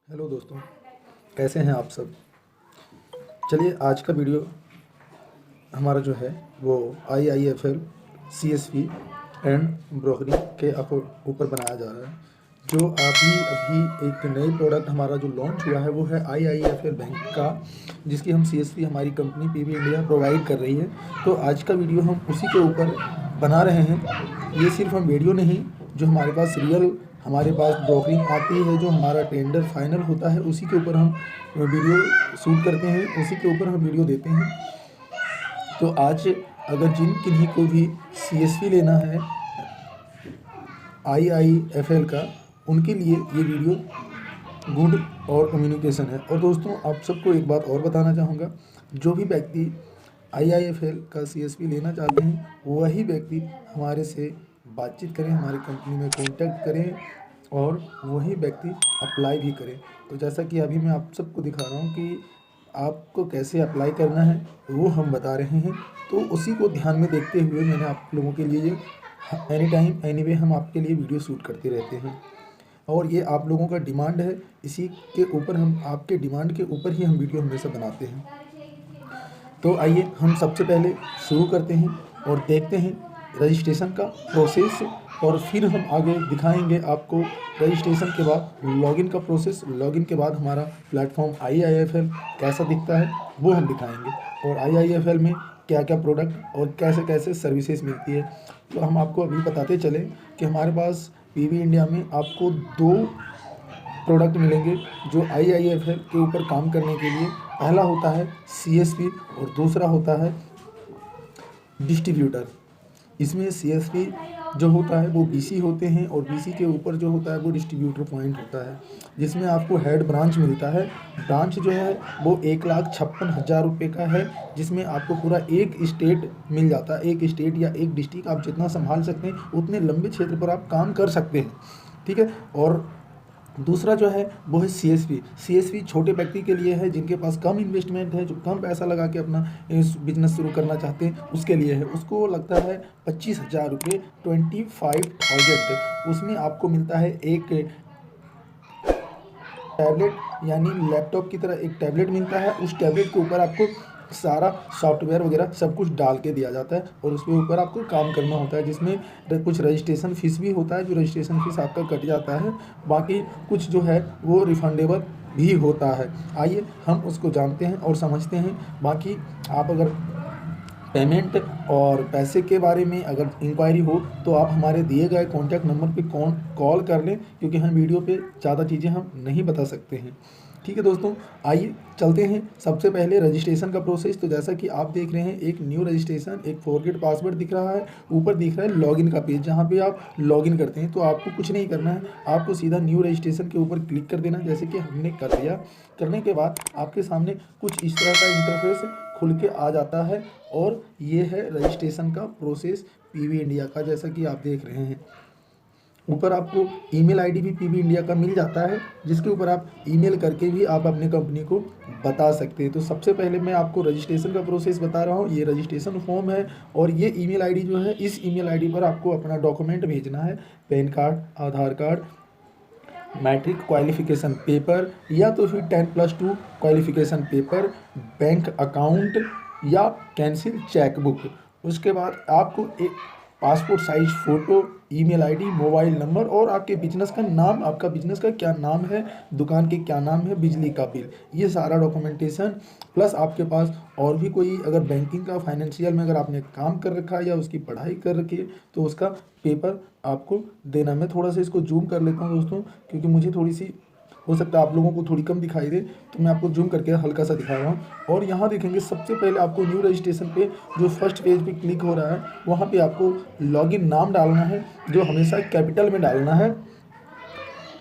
Hello दोस्तों, कैसे हैं आप सब। चलिए आज का वीडियो हमारा जो है वो IIFL CSV एंड ब्रोकरी के ऊपर बनाया जा रहा है। जो अभी एक नई प्रोडक्ट हमारा जो लॉन्च हुआ है वो है IIFL बैंक का, जिसकी हम CSV हमारी कंपनी PB इंडिया प्रोवाइड कर रही है। तो आज का वीडियो हम उसी के ऊपर बना रहे हैं। ये सिर्फ हम वीडियो नहीं, जो हमारे पास हमारे पास ब्रोकरिंग आती है, जो हमारा टेंडर फाइनल होता है, उसी के ऊपर हम वीडियो शूट करते हैं, उसी के ऊपर हम वीडियो देते हैं। तो आज अगर किन्हीं को भी CSV लेना है IIFL का, उनके लिए ये वीडियो गुड और कम्युनिकेशन है। और दोस्तों, आप सबको एक बात और बताना चाहूँगा, जो भी व्यक्ति IIFL का CSV लेना चाहते हैं वही व्यक्ति हमारे से बातचीत करें, हमारी कंपनी में कॉन्टैक्ट करें और वही व्यक्ति अप्लाई भी करें। तो जैसा कि अभी मैं आप सबको दिखा रहा हूँ कि आपको कैसे अप्लाई करना है वो हम बता रहे हैं। तो उसी को ध्यान में देखते हुए मैंने आप लोगों के लिए एनी टाइम एनीवे हम आपके लिए वीडियो शूट करते रहते हैं। और ये आप लोगों का डिमांड है, इसी के ऊपर हम आपके डिमांड के ऊपर ही हम वीडियो हमेशा बनाते हैं। तो आइए हम सबसे पहले शुरू करते हैं और देखते हैं रजिस्ट्रेशन का प्रोसेस, और फिर हम आगे दिखाएंगे आपको रजिस्ट्रेशन के बाद लॉगिन का प्रोसेस। लॉगिन के बाद हमारा प्लेटफॉर्म IIFL कैसा दिखता है वो हम दिखाएंगे, और IIFL में क्या क्या प्रोडक्ट और कैसे कैसे सर्विसेज मिलती है। तो हम आपको अभी बताते चले कि हमारे पास PB इंडिया में आपको 2 प्रोडक्ट मिलेंगे जो IIFL के ऊपर काम करने के लिए। पहला होता है CSV और दूसरा होता है डिस्ट्रीब्यूटर। इसमें CSV जो होता है वो BC होते हैं, और BC के ऊपर जो होता है वो डिस्ट्रीब्यूटर पॉइंट होता है, जिसमें आपको हेड ब्रांच मिलता है। ब्रांच जो है वो 1,56,000 रुपये का है, जिसमें आपको पूरा एक स्टेट मिल जाता है। एक स्टेट या एक डिस्ट्रिक्ट आप जितना संभाल सकते हैं उतने लंबे क्षेत्र पर आप काम कर सकते हैं, ठीक है। और दूसरा जो है वो है CSV छोटे व्यक्ति के लिए है, जिनके पास कम इन्वेस्टमेंट है, जो कम पैसा लगा के अपना बिजनेस शुरू करना चाहते हैं, उसके लिए है। उसको लगता है 25,000 रुपये, 25,000। उसमें आपको मिलता है एक टैबलेट, यानी लैपटॉप की तरह एक टैबलेट मिलता है। उस टैबलेट के ऊपर आपको सारा सॉफ्टवेयर वगैरह सब कुछ डाल के दिया जाता है, और उसके ऊपर आपको काम करना होता है, जिसमें कुछ रजिस्ट्रेशन फ़ीस भी होता है। जो रजिस्ट्रेशन फ़ीस आपका कट जाता है, बाकी कुछ जो है वो रिफंडेबल भी होता है। आइए हम उसको जानते हैं और समझते हैं। बाकी आप अगर पेमेंट और पैसे के बारे में अगर इंक्वायरी हो तो आप हमारे दिए गए कॉन्टैक्ट नंबर पे कॉल कर लें, क्योंकि हम वीडियो पे ज़्यादा चीज़ें हम नहीं बता सकते हैं, ठीक है दोस्तों। आइए चलते हैं सबसे पहले रजिस्ट्रेशन का प्रोसेस। तो जैसा कि आप देख रहे हैं, एक न्यू रजिस्ट्रेशन, एक फॉरगेट पासवर्ड दिख रहा है, ऊपर दिख रहा है लॉगिन का पेज, जहाँ पे आप लॉगिन करते हैं। तो आपको कुछ नहीं करना है, आपको सीधा न्यू रजिस्ट्रेशन के ऊपर क्लिक कर देना, जैसे कि हमने कर दिया। करने के बाद आपके सामने कुछ इस तरह का इंटरफेस खुल के आ जाता है, और ये है रजिस्ट्रेशन का प्रोसेस PB इंडिया का, जैसा कि आप देख रहे हैं। ऊपर आपको ईमेल आईडी भी PB इंडिया का मिल जाता है, जिसके ऊपर आप ईमेल करके भी आप अपने कंपनी को बता सकते हैं। तो सबसे पहले मैं आपको रजिस्ट्रेशन का प्रोसेस बता रहा हूँ। ये रजिस्ट्रेशन फॉर्म है, और ये ईमेल आईडी जो है, इस ईमेल आईडी पर आपको अपना डॉक्यूमेंट भेजना है। पैन कार्ड, आधार कार्ड, मैट्रिक क्वालिफिकेशन पेपर, या तो फिर 10+2 क्वालिफिकेशन पेपर, बैंक अकाउंट या कैंसिल चेकबुक। उसके बाद आपको एक passport size photo, email ID, mobile number, और आपके बिजनेस का नाम, आपका बिजनेस का क्या नाम है, दुकान के क्या नाम है, बिजली का बिल, ये सारा डॉक्यूमेंटेशन, प्लस आपके पास और भी कोई अगर बैंकिंग का, फाइनेंशियल में अगर आपने काम कर रखा है या उसकी पढ़ाई कर रखी है तो उसका पेपर आपको देना। मैं थोड़ा सा इसको जूम कर लेता हूँ दोस्तों, क्योंकि मुझे थोड़ी सी हो सकता है आप लोगों को थोड़ी कम दिखाई दे, तो मैं आपको जूम करके हल्का सा दिखा रहा हूँ। और यहाँ देखेंगे सबसे पहले आपको न्यू रजिस्ट्रेशन पे जो फर्स्ट पेज पे क्लिक हो रहा है, वहाँ पे आपको लॉगिन नाम डालना है, जो हमेशा कैपिटल में डालना है।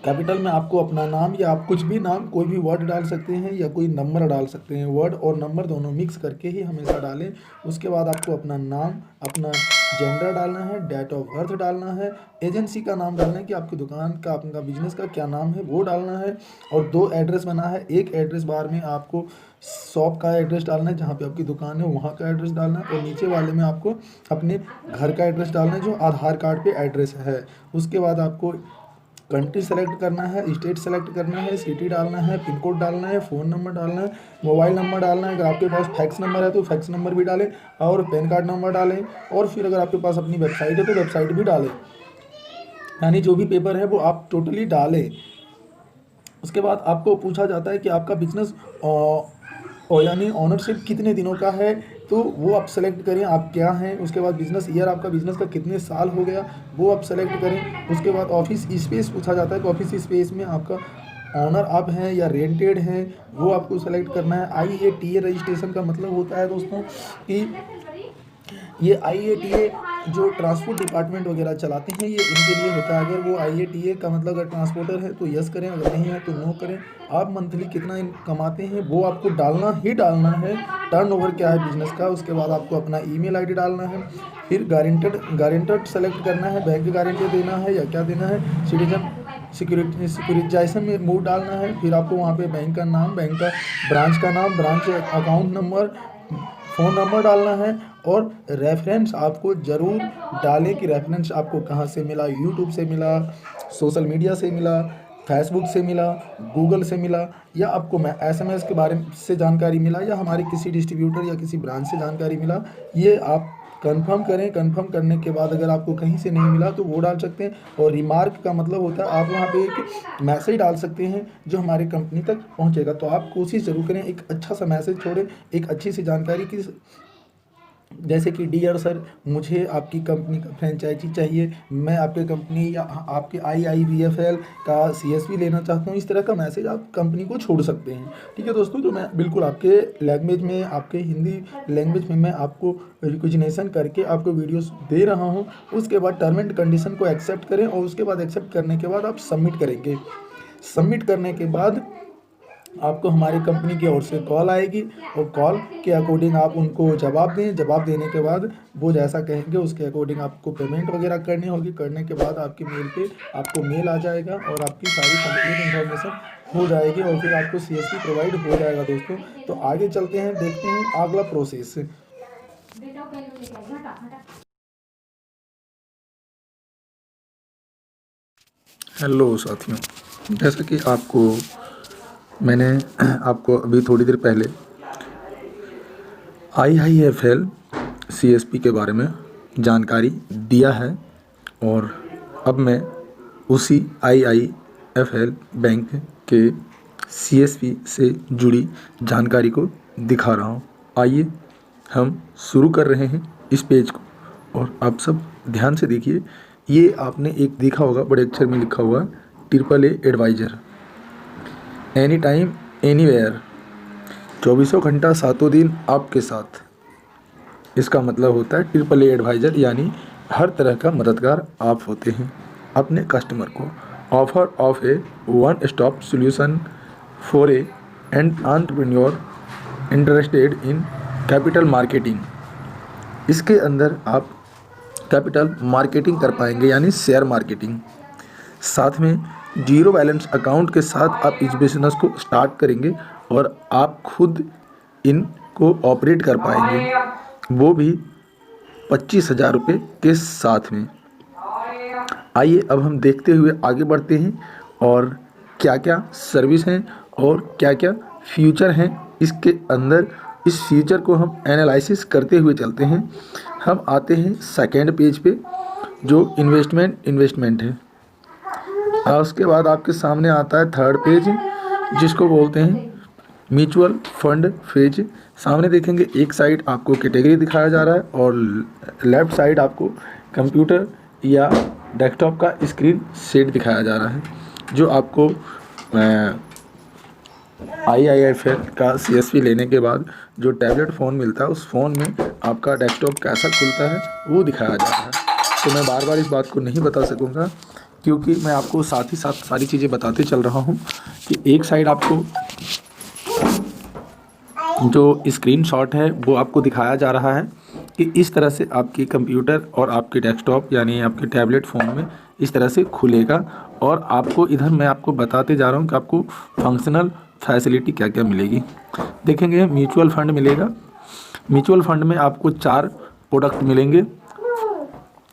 कैपिटल में आपको अपना नाम या आप कुछ भी नाम कोई भी वर्ड डाल सकते हैं या कोई नंबर डाल सकते हैं। वर्ड और नंबर दोनों मिक्स करके ही हमेशा डालें। उसके बाद आपको अपना नाम, अपना जेंडर डालना है, डेट ऑफ बर्थ डालना है, एजेंसी का नाम डालना है कि आपकी दुकान का, आपका बिजनेस का क्या नाम है वो डालना है। और 2 एड्रेस बना है। एक एड्रेस बार में आपको शॉप का एड्रेस डालना है, जहाँ पे आपकी दुकान है वहाँ का एड्रेस डालना है, और नीचे वाले में आपको अपने घर का एड्रेस डालना है जो आधार कार्ड पे एड्रेस है। उसके बाद आपको कंट्री सेलेक्ट करना है, स्टेट सेलेक्ट करना है, सिटी डालना है, पिन कोड डालना है, फ़ोन नंबर डालना है, मोबाइल नंबर डालना है। अगर आपके पास फैक्स नंबर है तो फैक्स नंबर भी डालें, और पैन कार्ड नंबर डालें, और फिर अगर आपके पास अपनी वेबसाइट है तो वेबसाइट भी डालें। यानी जो भी पेपर है वो आप टोटली डालें। उसके बाद आपको पूछा जाता है कि आपका बिजनेस और यानी ऑनरशिप कितने दिनों का है, तो वो आप सेलेक्ट करें आप क्या हैं। उसके बाद बिजनेस ईयर, आपका बिजनेस का कितने साल हो गया, वो आप सेलेक्ट करें। उसके बाद ऑफिस स्पेस पूछा जाता है कि ऑफिस स्पेस में आपका ऑनर आप हैं या रेंटेड हैं, वो आपको सेलेक्ट करना है। IATA रजिस्ट्रेशन का मतलब होता है दोस्तों कि ये IATA जो ट्रांसपोर्ट डिपार्टमेंट वगैरह चलाते हैं, ये इनके लिए होता है। अगर वो IATA का मतलब अगर ट्रांसपोर्टर है तो यस करें, अगर नहीं है तो नो करें। आप मंथली कितना कमाते हैं वो आपको डालना ही डालना है। टर्नओवर क्या है बिजनेस का। उसके बाद आपको अपना ईमेल आईडी डालना है। फिर गारंटर सेलेक्ट करना है, बैंक गारंटी देना है या क्या देना है, सिटीजन सिक्योरिटाइजेशन में मूव डालना है। फिर आपको वहाँ पे बैंक का नाम, बैंक का ब्रांच का नाम, branch account number, phone number डालना है। और रेफरेंस आपको ज़रूर डालें कि रेफरेंस आपको कहाँ से मिला, यूट्यूब से मिला, सोशल मीडिया से मिला, फेसबुक से मिला, गूगल से मिला, या आपको SMS के बारे से जानकारी मिला, या हमारे किसी डिस्ट्रीब्यूटर या किसी ब्रांच से जानकारी मिला। ये आप कंफर्म करें। कंफर्म करने के बाद अगर आपको कहीं से नहीं मिला तो वो डाल सकते हैं। और रिमार्क का मतलब होता है आप वहाँ पे एक मैसेज डाल सकते हैं जो हमारी कंपनी तक पहुँचेगा। तो आप कोशिश ज़रूर करें, एक अच्छा सा मैसेज छोड़ें, एक अच्छी सी जानकारी की, जैसे कि डियर सर, मुझे आपकी कंपनी का फ्रेंचाइजी चाहिए, मैं आपके कंपनी या आपके IIBFL का CSV लेना चाहता हूँ। इस तरह का मैसेज आप कंपनी को छोड़ सकते हैं। ठीक है दोस्तों, तो मैं बिल्कुल आपके लैंग्वेज में, आपके हिंदी लैंग्वेज में मैं आपको रिकॉग्निशन करके आपको वीडियोस दे रहा हूँ। उसके बाद टर्म एंड कंडीशन को एक्सेप्ट करें, और उसके बाद एक्सेप्ट करने के बाद आप सबमिट करेंगे। सबमिट करने के बाद आपको हमारी कंपनी की ओर से कॉल आएगी, और कॉल के अकॉर्डिंग आप उनको जवाब दें। जवाब देने के बाद वो जैसा कहेंगे उसके अकॉर्डिंग आपको पेमेंट वगैरह करनी होगी। करने के बाद आपकी मेल पे आपको मेल आ जाएगा और आपकी सारी कंप्लीट इन्फॉर्मेशन हो जाएगी, और फिर आपको CSV प्रोवाइड हो जाएगा दोस्तों। तो आगे चलते हैं, देखते हैं अगला प्रोसेस। हेलो साथियों, जैसा कि मैंने आपको अभी थोड़ी देर पहले IIFL CSP के बारे में जानकारी दिया है, और अब मैं उसी IIFL बैंक के CSP से जुड़ी जानकारी को दिखा रहा हूँ। आइए हम शुरू कर रहे हैं इस पेज को, और आप सब ध्यान से देखिए। ये आपने एक देखा होगा, बड़े अक्षर में लिखा हुआ AAA advisor, any time anywhere, 24 घंटा 7 दिन आपके साथ। इसका मतलब होता है AAA एडवाइज़र, यानी हर तरह का मददगार आप होते हैं अपने कस्टमर को। Offer of A one stop solution for A and entrepreneur interested in capital marketing. इसके अंदर आप कैपिटल मार्केटिंग कर पाएंगे, यानी शेयर मार्केटिंग। साथ में जीरो बैलेंस अकाउंट के साथ आप इस बिजनेस को स्टार्ट करेंगे, और आप खुद इनको ऑपरेट कर पाएंगे, वो भी 25,000 रुपये के साथ में। आइए अब हम देखते हुए आगे बढ़ते हैं, और क्या क्या सर्विस हैं और क्या क्या फ्यूचर हैं इसके अंदर। इस फ्यूचर को हम एनालिसिस करते हुए चलते हैं। हम आते हैं सेकेंड पेज पे, जो इन्वेस्टमेंट है। और उसके बाद आपके सामने आता है थर्ड पेज, जिसको बोलते हैं म्यूचुअल फंड पेज। सामने देखेंगे एक साइड आपको कैटेगरी दिखाया जा रहा है, और लेफ़्ट साइड आपको कंप्यूटर या डेस्कटॉप का स्क्रीन सेट दिखाया जा रहा है, जो आपको IIFL का CSP लेने के बाद जो टैबलेट फ़ोन मिलता है, उस फ़ोन में आपका डेस्कटॉप कैसा खुलता है वो दिखाया जा रहा है। तो मैं बार बार इस बात को नहीं बता सकूँगा, क्योंकि मैं आपको साथ ही साथ सारी चीज़ें बताते चल रहा हूँ कि एक साइड आपको जो स्क्रीनशॉट है वो आपको दिखाया जा रहा है कि इस तरह से आपकी कंप्यूटर और आपके डेस्कटॉप यानी आपके टैबलेट फ़ोन में इस तरह से खुलेगा। और आपको इधर मैं आपको बताते जा रहा हूँ कि आपको फंक्शनल फैसिलिटी क्या क्या मिलेगी। देखेंगे म्यूचुअल फंड मिलेगा। म्यूचुअल फंड में आपको 4 प्रोडक्ट मिलेंगे,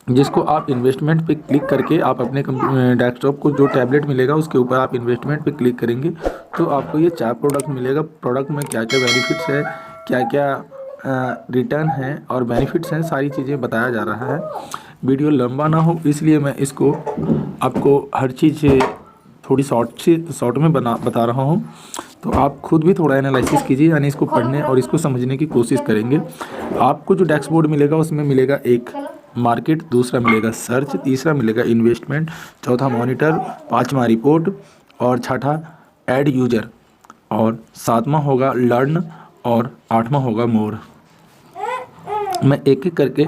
जिसको आप इन्वेस्टमेंट पे क्लिक करके आप अपने डेस्कटॉप को जो टैबलेट मिलेगा उसके ऊपर आप इन्वेस्टमेंट पे क्लिक करेंगे तो आपको ये 4 प्रोडक्ट मिलेगा। प्रोडक्ट में क्या क्या बेनिफिट्स है, क्या क्या रिटर्न है और बेनिफिट्स हैं, सारी चीज़ें बताया जा रहा है। वीडियो लंबा ना हो इसलिए मैं इसको आपको हर चीज़ थोड़ी शॉर्ट में बता रहा हूँ, तो आप खुद भी थोड़ा एनालिसिस कीजिए, यानी इसको पढ़ने और इसको समझने की कोशिश करेंगे। आपको जो डैशबोर्ड मिलेगा उसमें मिलेगा एक मार्केट, दूसरा मिलेगा सर्च, तीसरा मिलेगा इन्वेस्टमेंट, चौथा मॉनिटर, पांचवा रिपोर्ट और छठा ऐड यूजर और सातवां होगा लर्न और आठवां होगा मोर। मैं एक एक करके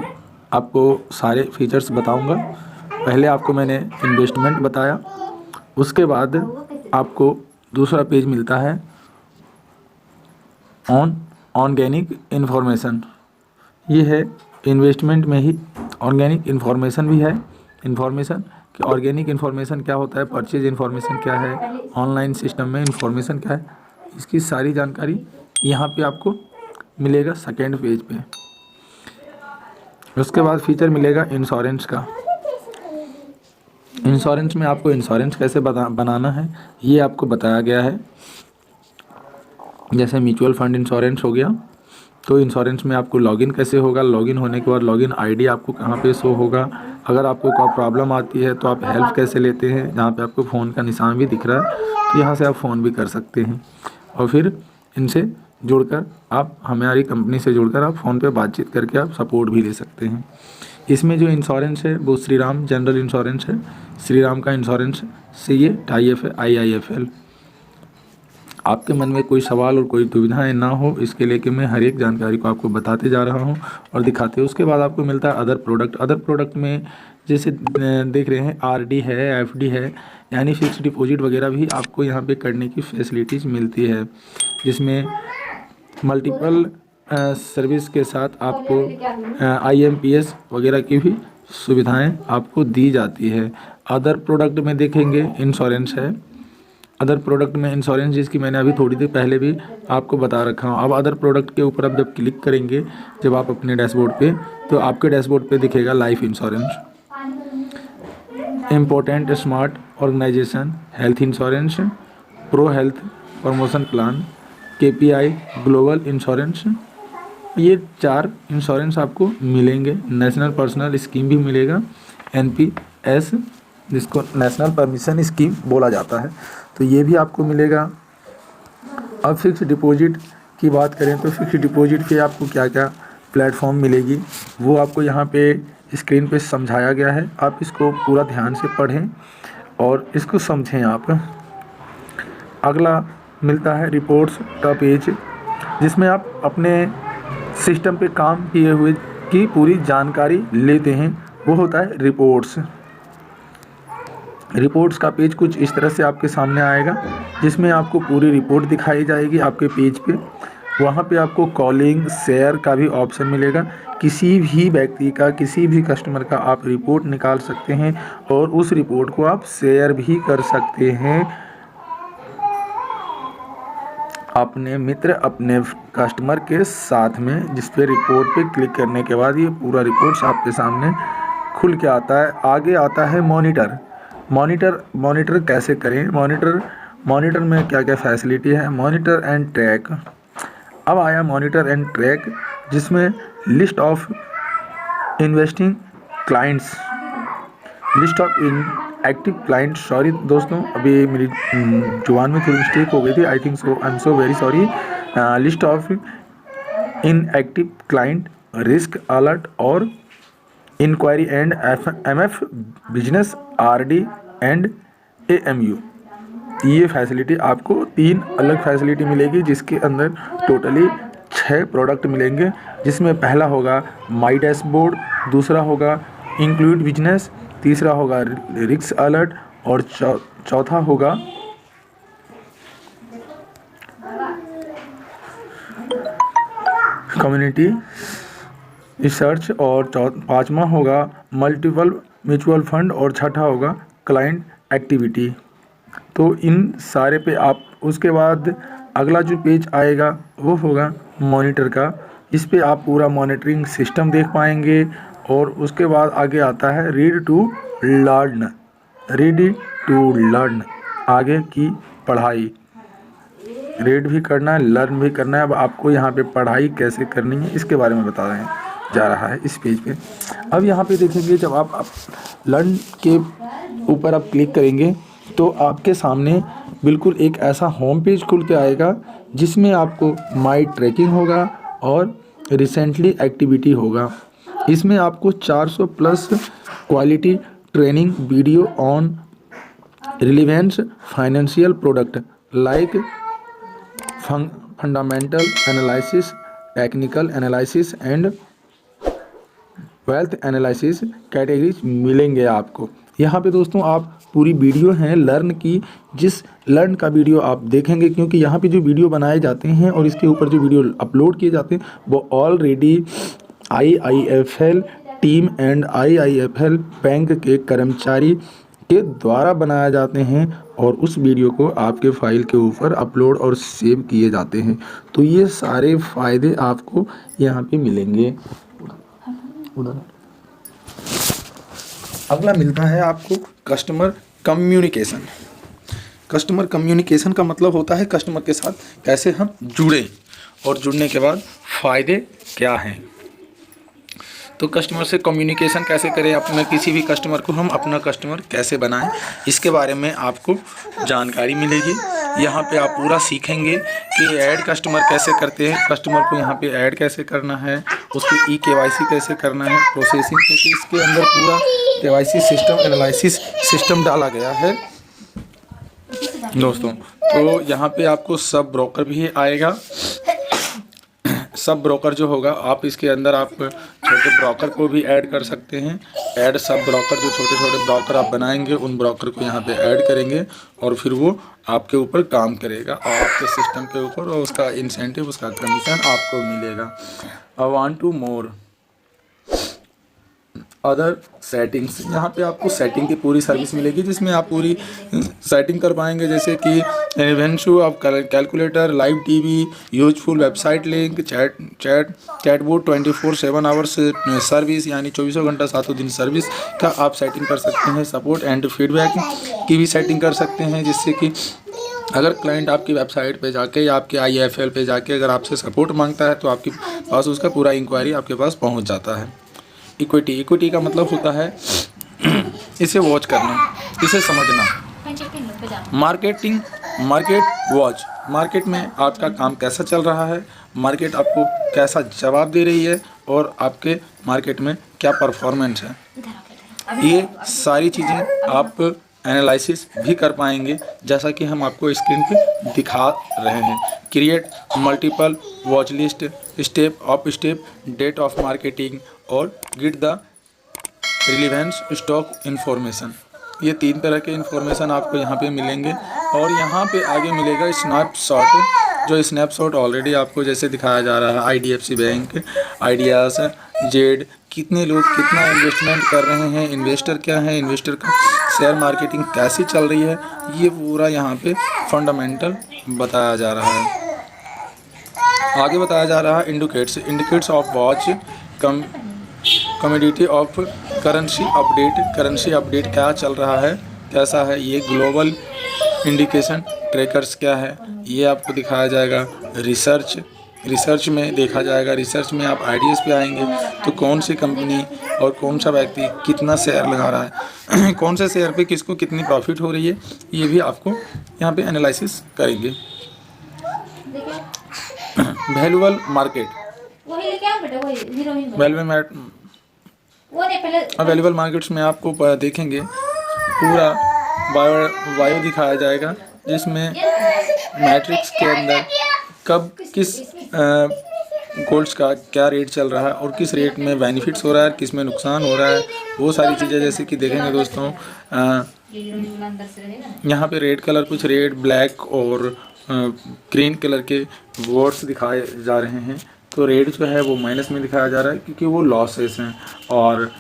आपको सारे फीचर्स बताऊंगा। पहले आपको मैंने इन्वेस्टमेंट बताया, उसके बाद आपको दूसरा पेज मिलता है ऑर्गेनिक इन्फॉर्मेशन। ये है इन्वेस्टमेंट में ही ऑर्गेनिक इन्फॉर्मेशन भी है। इन्फॉर्मेशन कि ऑर्गेनिक इन्फॉर्मेशन क्या होता है, परचेज इन्फॉर्मेशन क्या है, ऑनलाइन सिस्टम में इन्फॉर्मेशन क्या है, इसकी सारी जानकारी यहाँ पे आपको मिलेगा सेकेंड पेज पे। उसके बाद फीचर मिलेगा इंश्योरेंस का। इंश्योरेंस में आपको इंश्योरेंस कैसे बनाना है ये आपको बताया गया है। जैसे म्यूचुअल फंड इंश्योरेंस हो गया, तो इंश्योरेंस में आपको लॉगिन कैसे होगा, लॉगिन होने के बाद लॉगिन आईडी आपको कहाँ पे शो होगा, अगर आपको कोई प्रॉब्लम आती है तो आप हेल्प कैसे लेते हैं, जहाँ पे आपको फ़ोन का निशान भी दिख रहा है तो यहाँ से आप फ़ोन भी कर सकते हैं। और फिर इनसे जुड़कर आप हमारी कंपनी से जुड़कर आप फ़ोन पे बातचीत करके आप सपोर्ट भी ले सकते हैं। इसमें जो इंश्योरेंस है वो श्रीराम जनरल इंश्योरेंस है। श्रीराम का इंश्योरेंस से ये टाई अप है IIFL। आपके मन में कोई सवाल और कोई दुविधाएं ना हो इसके लिए कि मैं हर एक जानकारी को आपको बताते जा रहा हूं और दिखाते। उसके बाद आपको मिलता है अदर प्रोडक्ट। अदर प्रोडक्ट में जैसे देख रहे हैं RD है, FD है, यानी फिक्स डिपॉजिट वगैरह भी आपको यहां पे करने की फैसिलिटीज़ मिलती है, जिसमें मल्टीपल सर्विस के साथ आपको IMPS वगैरह की भी सुविधाएं आपको दी जाती है। अदर प्रोडक्ट में देखेंगे इंश्योरेंस है। अदर प्रोडक्ट में इंश्योरेंस जिसकी मैंने अभी थोड़ी देर पहले भी आपको बता रखा हूँ। अब अदर प्रोडक्ट के ऊपर आप जब क्लिक करेंगे जब आप अपने डैशबोर्ड पे, तो आपके डैशबोर्ड पे दिखेगा life insurance, important smart organisation, health insurance, pro health promotion plan, KPI global insurance. ये 4 इंश्योरेंस आपको मिलेंगे। नेशनल पर्सनल स्कीम भी मिलेगा, NPS, जिसको नेशनल परमिशन स्कीम बोला जाता है, तो ये भी आपको मिलेगा। अब फिक्स डिपॉजिट की बात करें तो फिक्स डिपॉजिट पे आपको क्या क्या प्लेटफॉर्म मिलेगी वो आपको यहाँ पे स्क्रीन पे समझाया गया है। आप इसको पूरा ध्यान से पढ़ें और इसको समझें आप। अगला मिलता है रिपोर्ट्स का पेज, जिसमें आप अपने सिस्टम पे काम किए हुए की पूरी जानकारी लेते हैं, वो होता है रिपोर्ट्स। रिपोर्ट्स का पेज कुछ इस तरह से आपके सामने आएगा, जिसमें आपको पूरी रिपोर्ट दिखाई जाएगी आपके पेज पे। वहाँ पे आपको कॉलिंग शेयर का भी ऑप्शन मिलेगा। किसी भी व्यक्ति का, किसी भी कस्टमर का आप रिपोर्ट निकाल सकते हैं और उस रिपोर्ट को आप शेयर भी कर सकते हैं अपने मित्र, अपने कस्टमर के साथ में, जिस पे रिपोर्ट पे क्लिक करने के बाद ये पूरा रिपोर्ट्स आपके सामने खुल के आता है। आगे आता है मॉनिटर। मॉनिटर कैसे करें, मॉनिटर में क्या क्या फैसिलिटी है, मॉनिटर एंड ट्रैक। अब आया मॉनिटर एंड ट्रैक, जिसमें list of investing clients, list of active client, sorry दोस्तों अभी मेरी जुबान में थोड़ी मिस्टेक हो गई थी, I think so, I am so very sorry. List of inactive client, risk alert और inquiry and MF business, RD and AMU। ये फैसिलिटी आपको 3 अलग फैसिलिटी मिलेगी, जिसके अंदर टोटली 6 प्रोडक्ट मिलेंगे, जिसमें पहला होगा माई डैशबोर्ड, दूसरा होगा इंक्लूड बिजनेस, तीसरा होगा रिस्क अलर्ट और चौथा होगा कम्युनिटी रिसर्च और पांचवा होगा मल्टीपल म्यूचुअल फंड और छठा होगा क्लाइंट एक्टिविटी। तो इन सारे पे आप उसके बाद अगला जो पेज आएगा वो होगा मॉनिटर का। इस पे आप पूरा मॉनिटरिंग सिस्टम देख पाएंगे। और उसके बाद आगे आता है रीड टू लर्न, आगे की पढ़ाई। रीड भी करना है, लर्न भी करना है। अब आपको यहाँ पे पढ़ाई कैसे करनी है इसके बारे में बता रहे हैं जा रहा है इस पेज पे। अब यहाँ पे देखेंगे जब आप लर्न के ऊपर आप क्लिक करेंगे तो आपके सामने बिल्कुल एक ऐसा होम पेज खुल के आएगा जिसमें आपको माई ट्रैकिंग होगा और रिसेंटली एक्टिविटी होगा। इसमें आपको 400 plus quality training video on relevance financial product like fundamental analysis, technical analysis and wealth analysis categories मिलेंगे आपको। यहाँ पे दोस्तों आप पूरी वीडियो हैं लर्न की, जिस लर्न का वीडियो आप देखेंगे, क्योंकि यहाँ पे जो वीडियो बनाए जाते हैं और इसके ऊपर जो वीडियो अपलोड किए जाते हैं वो already IIFL team and IIFL bank के कर्मचारी के द्वारा बनाए जाते हैं और उस वीडियो को आपके फाइल के ऊपर अपलोड और सेव किए जाते हैं। तो ये सारे फ़ायदे आपको यहाँ पे मिलेंगे। अगला मिलता है आपको कस्टमर कम्युनिकेशन। कस्टमर कम्युनिकेशन का मतलब होता है कस्टमर के साथ कैसे हम जुड़े और जुड़ने के बाद फ़ायदे क्या हैं। तो कस्टमर से कम्युनिकेशन कैसे करें, अपने किसी भी कस्टमर को हम अपना कस्टमर कैसे बनाएं, इसके बारे में आपको जानकारी मिलेगी। यहाँ पे आप पूरा सीखेंगे कि ऐड कस्टमर कैसे करते हैं, कस्टमर को यहाँ पे ऐड कैसे करना है, उसकी KYC कैसे करना है, प्रोसेसिंग, क्योंकि इसके अंदर पूरा KYC सिस्टम एनालिसिस सिस्टम डाला गया है दोस्तों। तो यहाँ पे आपको सब ब्रोकर भी आएगा। सब ब्रोकर जो होगा आप इसके अंदर आप छोटे ब्रोकर को भी ऐड कर सकते हैं। ऐड सब ब्रोकर, जो छोटे छोटे ब्रोकर आप बनाएंगे उन ब्रोकर को यहाँ पे ऐड करेंगे और फिर वो आपके ऊपर काम करेगा और आपके सिस्टम के ऊपर, और उसका इंसेंटिव, उसका कमीशन आपको मिलेगा। I want to more other settings, यहाँ पे आपको सेटिंग की पूरी सर्विस मिलेगी जिसमें आप पूरी सेटिंग कर पाएंगे, जैसे कि इवेंशु आप calculator, live TV, useful website link, chatbot 24/7 hours service, यानी 24 घंटा 7 दिन सर्विस का आप सेटिंग कर सकते हैं। सपोर्ट एंड फीडबैक की भी सेटिंग कर सकते हैं, जिससे कि अगर क्लाइंट आपकी वेबसाइट पे जाके या आपके IIFL पे जाके अगर आपसे सपोर्ट मांगता है तो आपके पास उसका पूरा इंक्वायरी आपके पास पहुँच जाता है। इक्विटी का मतलब होता है इसे वॉच करना, इसे समझना। मार्केट वॉच, मार्केट में आपका काम कैसा चल रहा है, मार्केट आपको कैसा जवाब दे रही है और आपके मार्केट में क्या परफॉर्मेंस है, ये सारी चीज़ें आप एनालिसिस भी कर पाएंगे, जैसा कि हम आपको स्क्रीन पे दिखा रहे हैं। Create multiple watch list, step date of marketing और get the relevance stock information. ये 3 तरह के इन्फॉर्मेशन आपको यहाँ पे मिलेंगे। और यहाँ पे आगे मिलेगा स्नैपशॉट, जो स्नैपशॉट ऑलरेडी आपको जैसे दिखाया जा रहा है। IDFC बैंक, आइडियाज़, जेड, कितने लोग कितना इन्वेस्टमेंट कर रहे हैं, इन्वेस्टर क्या है, इन्वेस्टर का शेयर मार्केटिंग कैसी चल रही है, ये पूरा यहाँ पे फंडामेंटल बताया जा रहा है। आगे बताया जा रहा है indicates of watch commodity of currency update क्या चल रहा है, कैसा है, ये ग्लोबल इंडिकेशन ट्रैकर्स क्या है, ये आपको दिखाया जाएगा। रिसर्च में देखा जाएगा। रिसर्च में आप आइडियाज़ पे आएंगे तो कौन सी कंपनी और कौन सा व्यक्ति कितना शेयर लगा रहा है, कौन से शेयर पे किसको कितनी प्रॉफिट हो रही है, ये भी आपको यहाँ पे एनालिसिस करेंगे। वैल्यूएबल मार्केट, वैल्यूएबल मार्केट्स में आपको देखेंगे पूरा बायो दिखाया जाएगा, जिसमें मैट्रिक्स के अंदर कब किस गोल्ड्स का क्या रेट चल रहा है और किस रेट में बेनिफिट्स हो रहा है, किस में नुकसान हो रहा है, वो सारी चीज़ें जैसे कि देखेंगे दोस्तों। यहाँ पे रेड कलर, कुछ रेड, ब्लैक और ग्रीन कलर के वर्ड्स दिखाए जा रहे हैं। तो रेड जो है वो माइनस में दिखाया जा रहा है क्योंकि वो लॉसेस हैं, और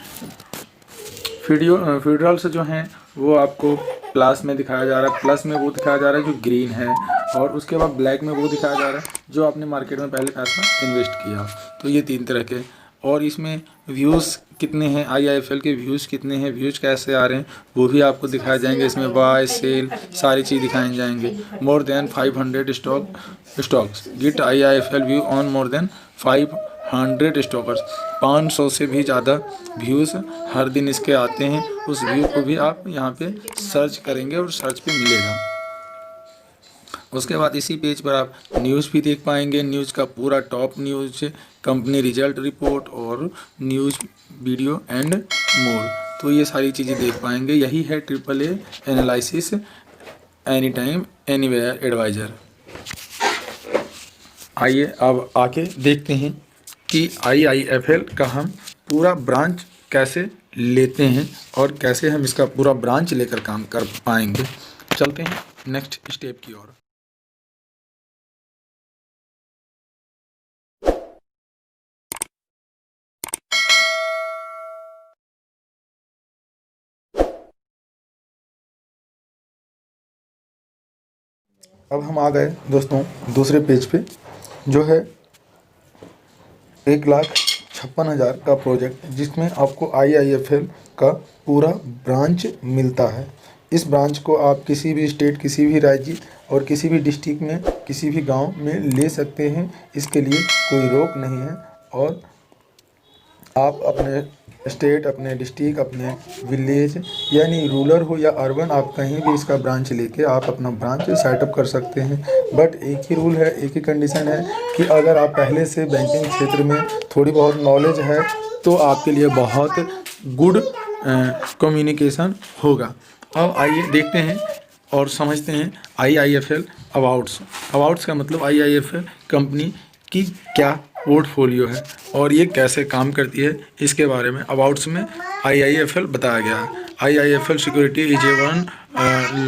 फेडरल्स जो हैं वो आपको प्लस में दिखाया जा रहा है। प्लस में वो दिखाया जा रहा है जो ग्रीन है, और उसके बाद ब्लैक में वो दिखाया जा रहा है जो आपने मार्केट में पहले पैसा इन्वेस्ट किया। तो ये 3 तरह के, और इसमें व्यूज़ कितने हैं, IIFL के व्यूज़ कितने हैं, व्यूज़ कैसे आ रहे हैं वो भी आपको दिखाए जाएंगे। इसमें बाय सेल सारी चीज़ दिखाई जाएंगे। More than 500 stocks get IIFL view on more than 500 stockers. 500 से भी ज़्यादा व्यूज़ हर दिन इसके आते हैं। उस व्यू को भी आप यहाँ पे सर्च करेंगे और सर्च पे मिलेगा। उसके बाद इसी पेज पर आप न्यूज़ भी देख पाएंगे। न्यूज़ का पूरा top news, company result report और न्यूज़ वीडियो एंड मोर। तो ये सारी चीज़ें देख पाएंगे। यही है AAA analysis any time anywhere advisor. आइए अब आके देखते हैं कि IIFL का हम पूरा ब्रांच कैसे लेते हैं और कैसे हम इसका पूरा ब्रांच लेकर काम कर पाएंगे। चलते हैं नेक्स्ट स्टेप की ओर। अब हम आ गए दोस्तों दूसरे पेज पे, जो है 1,56,000 का प्रोजेक्ट, जिसमें आपको IIFL का पूरा ब्रांच मिलता है। इस ब्रांच को आप किसी भी स्टेट, किसी भी राज्य और किसी भी डिस्ट्रिक्ट में, किसी भी गांव में ले सकते हैं। इसके लिए कोई रोक नहीं है, और आप अपने स्टेट, अपने डिस्ट्रिक्ट, अपने विलेज, यानी रूरल हो या अर्बन, आप कहीं भी इसका ब्रांच लेके आप अपना ब्रांच सेटअप कर सकते हैं। बट एक ही रूल है, एक ही कंडीशन है कि अगर आप पहले से बैंकिंग क्षेत्र में थोड़ी बहुत नॉलेज है तो आपके लिए बहुत गुड कम्युनिकेशन होगा। अब आइए देखते हैं और समझते हैं IIFL अवार्ड्स का मतलब IIFL कंपनी की क्या पोर्टफोलियो है और ये कैसे काम करती है, इसके बारे में अवार्ड्स में IIFL बताया गया है। IIFL security is a one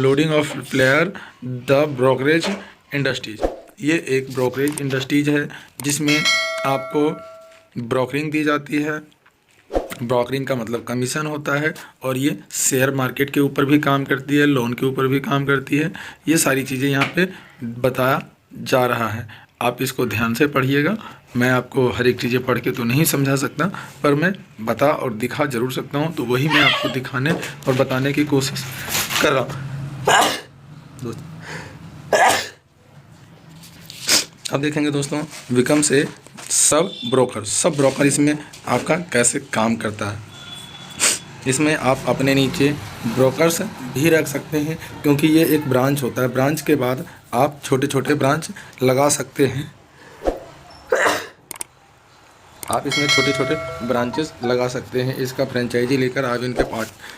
loading of player the brokerage industries. ये एक ब्रोकरेज इंडस्ट्रीज है जिसमें आपको ब्रोकरिंग दी जाती है। ब्रोकरिंग का मतलब कमीशन होता है, और ये शेयर मार्केट के ऊपर भी काम करती है, लोन के ऊपर भी काम करती है। ये सारी चीज़ें यहाँ पे बताया जा रहा है, आप इसको ध्यान से पढ़िएगा। मैं आपको हर एक चीज़ें पढ़ के तो नहीं समझा सकता, पर मैं बता और दिखा ज़रूर सकता हूँ। तो वही मैं आपको दिखाने और बताने की कोशिश कर रहा हूँ। अब देखेंगे दोस्तों विकम से सब ब्रोकर इसमें आपका कैसे काम करता है। इसमें आप अपने नीचे ब्रोकर्स भी रख सकते हैं, क्योंकि ये एक ब्रांच होता है। ब्रांच के बाद आप छोटे छोटे ब्रांच लगा सकते हैं। आप इसमें छोटे छोटे ब्रांचेस लगा सकते हैं। इसका फ्रेंचाइजी लेकर आप इनके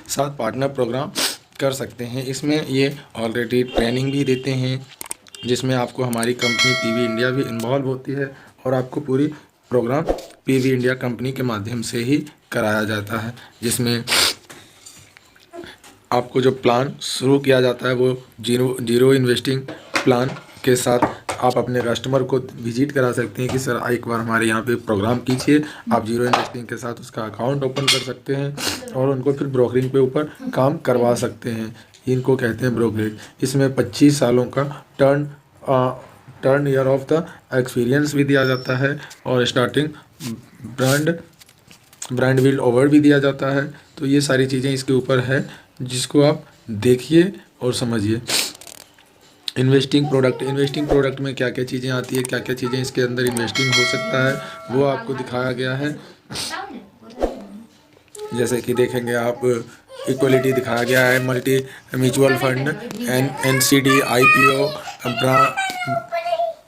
साथ पार्टनर प्रोग्राम कर सकते हैं। इसमें ये ऑलरेडी ट्रेनिंग भी देते हैं, जिसमें आपको हमारी कंपनी PV इंडिया भी इन्वॉल्व होती है, और आपको पूरी प्रोग्राम PV इंडिया कंपनी के माध्यम से ही कराया जाता है। जिसमें आपको जो प्लान शुरू किया जाता है वो जीरो इन्वेस्टिंग प्लान के साथ आप अपने कस्टमर को विजिट करा सकते हैं कि सर एक बार हमारे यहाँ पे प्रोग्राम कीजिए। आप जीरो इन्वेस्टिंग के साथ उसका अकाउंट ओपन कर सकते हैं और उनको फिर ब्रोकरिंग पे ऊपर काम करवा सकते हैं। इनको कहते हैं ब्रोकरेज। इसमें 25 सालों का turn year of the experience भी दिया जाता है, और स्टार्टिंग ब्रांड बिल्ड ओवर भी दिया जाता है। तो ये सारी चीज़ें इसके ऊपर है, जिसको आप देखिए और समझिए। इन्वेस्टिंग प्रोडक्ट में क्या क्या चीज़ें आती है, क्या क्या चीज़ें इसके अंदर इन्वेस्टिंग हो सकता है, वो आपको दिखाया गया है। जैसे कि देखेंगे आप, इक्वलिटी दिखाया गया है, multi mutual fund, NCD, IPO,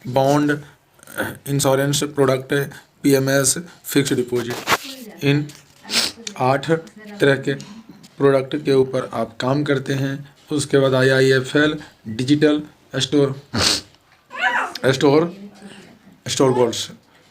bond, insurance product, PMS, fixed deposit. इन 8 तरह के प्रोडक्ट के ऊपर आप काम करते हैं। उसके बाद IIFL डिजिटल स्टोर गोल्ड्स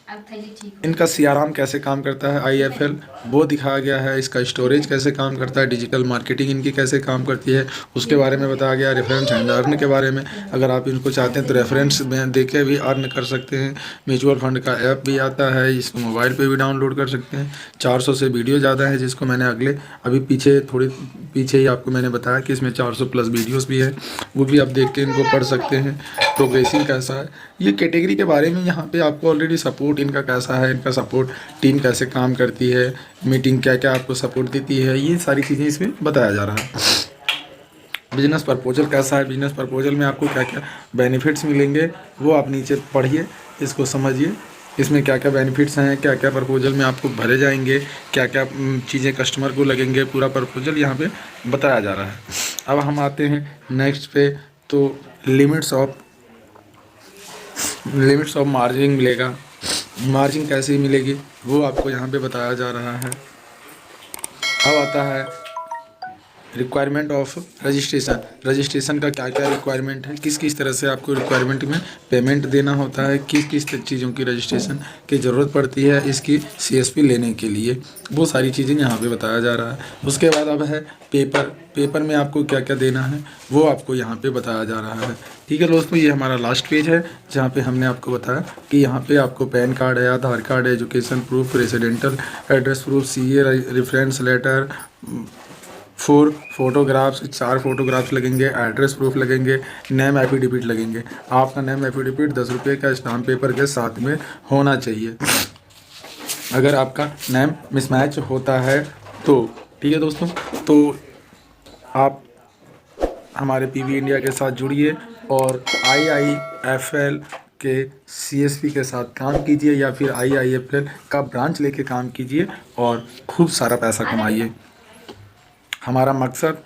अब थैली ठीक हो इनका सीआरएम कैसे काम करता है, आईएफएल वो दिखाया गया है। इसका स्टोरेज कैसे काम करता है, डिजिटल मार्केटिंग इनकी कैसे काम करती है उसके बारे में बताया गया। रेफरेंस एंड अर्न के बारे में, अगर आप इनको चाहते हैं तो रेफरेंस में दे के भी अर्न कर सकते हैं। म्यूचुअल फंड का ऐप भी आता है, इसको मोबाइल पे भी डाउनलोड कर सकते हैं। 400 से वीडियो ज़्यादा है, जिसको मैंने अभी पीछे ही आपको मैंने बताया कि इसमें 400 प्लस वीडियोस भी है, वो भी आप देख के इनको पढ़ सकते हैं। प्रोग्रेसिंग कैसा है, ये कैटेगरी के बारे में यहाँ पे आपको ऑलरेडी सपोर्ट इनका कैसा है, इनका सपोर्ट टीम कैसे काम करती है, मीटिंग क्या क्या आपको सपोर्ट देती है, ये सारी चीज़ें इसमें बताया जा रहा है। बिजनेस प्रपोजल कैसा है, बिजनेस प्रपोजल में आपको क्या क्या बेनिफिट्स मिलेंगे वो आप नीचे पढ़िए, इसको समझिए, इसमें क्या क्या बेनिफिट्स हैं, क्या क्या प्रपोजल में आपको भरे जाएंगे, क्या क्या चीज़ें कस्टमर को लगेंगे, पूरा प्रपोजल यहाँ पे बताया जा रहा है। अब हम आते हैं नेक्स्ट पे, तो लिमिट्स ऑफ मार्जिन मिलेगा, मार्जिन कैसे मिलेगी वो आपको यहाँ पे बताया जा रहा है। अब आता है रिक्वायरमेंट ऑफ रजिस्ट्रेशन का क्या क्या रिक्वायरमेंट है, किस किस तरह से आपको रिक्वायरमेंट में पेमेंट देना होता है, किस किस चीज़ों की रजिस्ट्रेशन की ज़रूरत पड़ती है इसकी सीएसपी लेने के लिए, वो सारी चीज़ें यहाँ पे बताया जा रहा है। उसके बाद अब है पेपर में आपको क्या क्या देना है वो आपको यहाँ पे बताया जा रहा है। ठीक है दोस्तों, ये हमारा लास्ट पेज है जहाँ पे हमने आपको बताया कि यहाँ पे आपको पैन कार्ड है, आधार कार्ड है, education proof, residential address proof, CA reference letter, 4 photographs, 4 photographs लगेंगे, एड्रेस प्रूफ लगेंगे, नेम एफिडेविट लगेंगे। आपका नेम एफिडेविट 10 रुपये का स्टाम्प पेपर के साथ में होना चाहिए, अगर आपका नेम मिसमैच होता है तो। ठीक है दोस्तों, तो आप हमारे पीवी इंडिया के साथ जुड़िए और आईआईएफएल के सीएसपी के साथ काम कीजिए, या फिर आईआईएफएल का ब्रांच लेके काम कीजिए और खूब सारा पैसा कमाइए। हमारा मकसद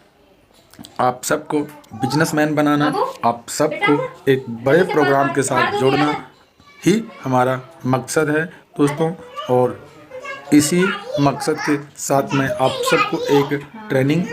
आप सबको बिजनेसमैन बनाना, आप सबको एक बड़े प्रोग्राम के साथ जोड़ना ही हमारा मकसद है दोस्तों। और इसी मकसद के साथ मैं आप सबको एक ट्रेनिंग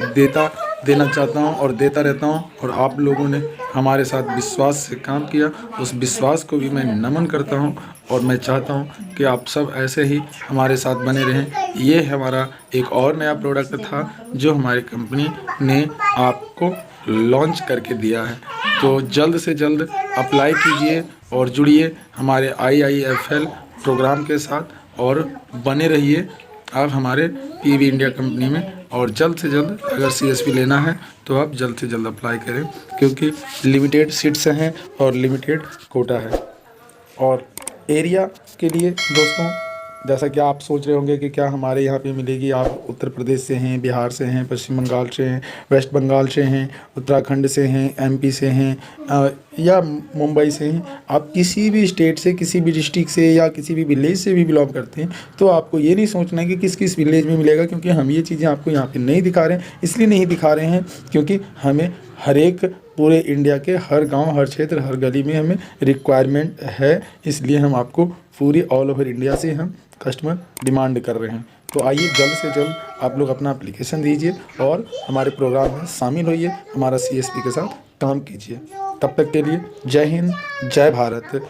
देना चाहता हूं और देता रहता हूं, और आप लोगों ने हमारे साथ विश्वास से काम किया, उस विश्वास को भी मैं नमन करता हूं। और मैं चाहता हूं कि आप सब ऐसे ही हमारे साथ बने रहें। ये हमारा एक और नया प्रोडक्ट था जो हमारी कंपनी ने आपको लॉन्च करके दिया है, तो जल्द से जल्द अप्लाई कीजिए और जुड़िए हमारे आईआईएफएल प्रोग्राम के साथ और बने रहिए आप हमारे पीवी इंडिया कंपनी में। और जल्द से जल्द अगर सीएसपी लेना है तो आप जल्द से जल्द अप्लाई करें, क्योंकि लिमिटेड सीट्स हैं और लिमिटेड कोटा है। और एरिया के लिए दोस्तों, जैसा कि आप सोच रहे होंगे कि क्या हमारे यहाँ पे मिलेगी, आप उत्तर प्रदेश से हैं, बिहार से हैं, पश्चिम बंगाल से हैं, वेस्ट बंगाल से हैं, उत्तराखंड से हैं, एमपी से हैं या मुंबई से हैं, आप किसी भी स्टेट से, किसी भी डिस्ट्रिक्ट से या किसी भी विलेज से भी बिलोंग करते हैं, तो आपको ये नहीं सोचना है कि किस किस विलेज में मिलेगा, क्योंकि हम ये चीज़ें आपको यहाँ पर नहीं दिखा रहे हैं। इसलिए नहीं दिखा रहे हैं क्योंकि हमें हर एक पूरे इंडिया के हर गांव, हर क्षेत्र, हर गली में हमें रिक्वायरमेंट है, इसलिए हम आपको पूरी ऑल ओवर इंडिया से हम कस्टमर डिमांड कर रहे हैं। तो आइए जल्द से जल्द आप लोग अपना एप्लीकेशन दीजिए और हमारे प्रोग्राम में शामिल होइए, हमारा सीएसपी के साथ काम कीजिए। तब तक के लिए जय हिंद, जय भारत।